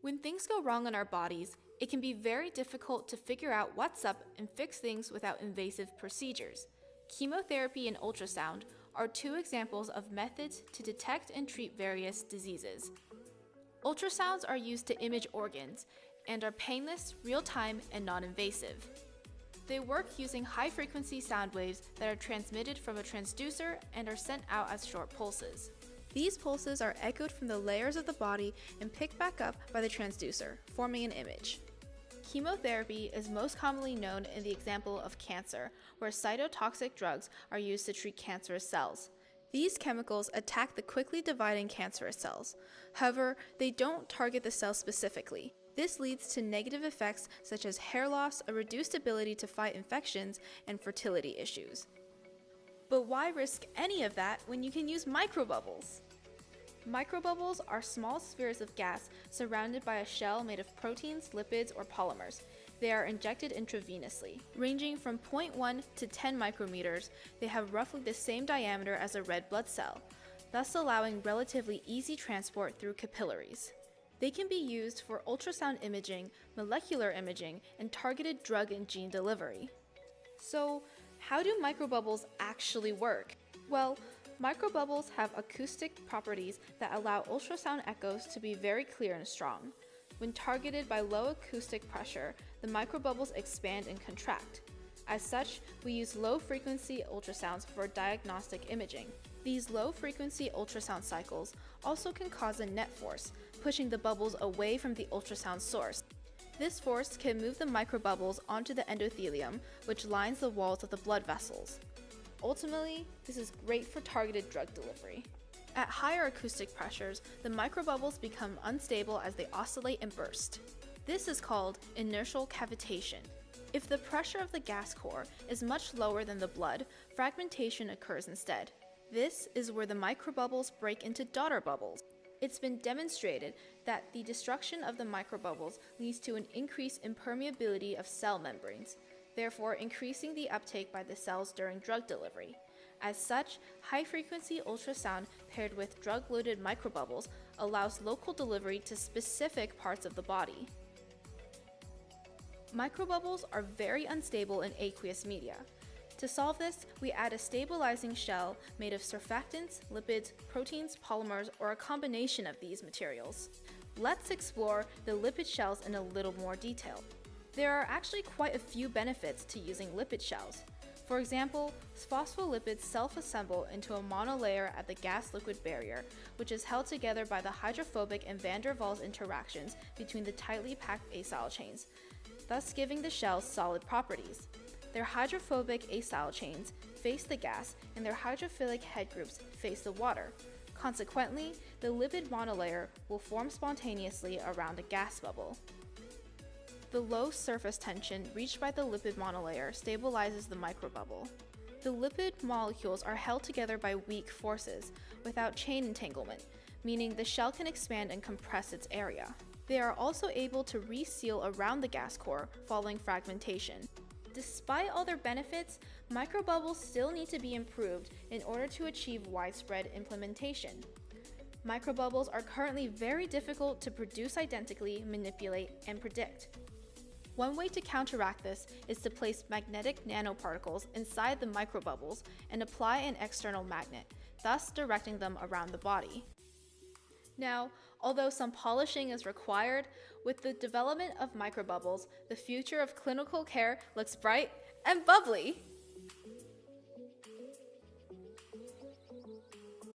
When things go wrong in our bodies, it can be very difficult to figure out what's up and fix things without invasive procedures. Chemotherapy and ultrasound are two examples of methods to detect and treat various diseases. Ultrasounds are used to image organs and are painless, real-time, and non-invasive. They work using high-frequency sound waves that are transmitted from a transducer and are sent out as short pulses. These pulses are echoed from the layers of the body and picked back up by the transducer, forming an image. Chemotherapy is most commonly known in the example of cancer, where cytotoxic drugs are used to treat cancerous cells. These chemicals attack the quickly dividing cancerous cells. However, they don't target the cell specifically. This leads to negative effects such as hair loss, a reduced ability to fight infections, and fertility issues. But why risk any of that when you can use microbubbles? Microbubbles are small spheres of gas surrounded by a shell made of proteins, lipids, or polymers. They are injected intravenously. Ranging from 0.1 to 10 micrometers, they have roughly the same diameter as a red blood cell, thus allowing relatively easy transport through capillaries. They can be used for ultrasound imaging, molecular imaging, and targeted drug and gene delivery. So, how do microbubbles actually work? Well, microbubbles have acoustic properties that allow ultrasound echoes to be very clear and strong. When targeted by low acoustic pressure, the microbubbles expand and contract. As such, we use low-frequency ultrasounds for diagnostic imaging. These low-frequency ultrasound cycles also can cause a net force, pushing the bubbles away from the ultrasound source. This force can move the microbubbles onto the endothelium, which lines the walls of the blood vessels. Ultimately, this is great for targeted drug delivery. At higher acoustic pressures, the microbubbles become unstable as they oscillate and burst. This is called inertial cavitation. If the pressure of the gas core is much lower than the blood, fragmentation occurs instead. This is where the microbubbles break into daughter bubbles. It's been demonstrated that the destruction of the microbubbles leads to an increased impermeability of cell membranes, therefore increasing the uptake by the cells during drug delivery. As such, high-frequency ultrasound paired with drug-loaded microbubbles allows local delivery to specific parts of the body. Microbubbles are very unstable in aqueous media. To solve this, we add a stabilizing shell made of surfactants, lipids, proteins, polymers, or a combination of these materials. Let's explore the lipid shells in a little more detail. There are actually quite a few benefits to using lipid shells. For example, phospholipids self-assemble into a monolayer at the gas-liquid barrier, which is held together by the hydrophobic and van der Waals interactions between the tightly packed acyl chains, thus giving the shells solid properties. Their hydrophobic acyl chains face the gas, and their hydrophilic head groups face the water. Consequently, the lipid monolayer will form spontaneously around a gas bubble. The low surface tension reached by the lipid monolayer stabilizes the microbubble. The lipid molecules are held together by weak forces, without chain entanglement, meaning the shell can expand and compress its area. They are also able to reseal around the gas core following fragmentation. Despite all their benefits, microbubbles still need to be improved in order to achieve widespread implementation. Microbubbles are currently very difficult to produce identically, manipulate, and predict. One way to counteract this is to place magnetic nanoparticles inside the microbubbles and apply an external magnet, thus directing them around the body. Now, although some polishing is required, with the development of microbubbles, the future of clinical care looks bright and bubbly.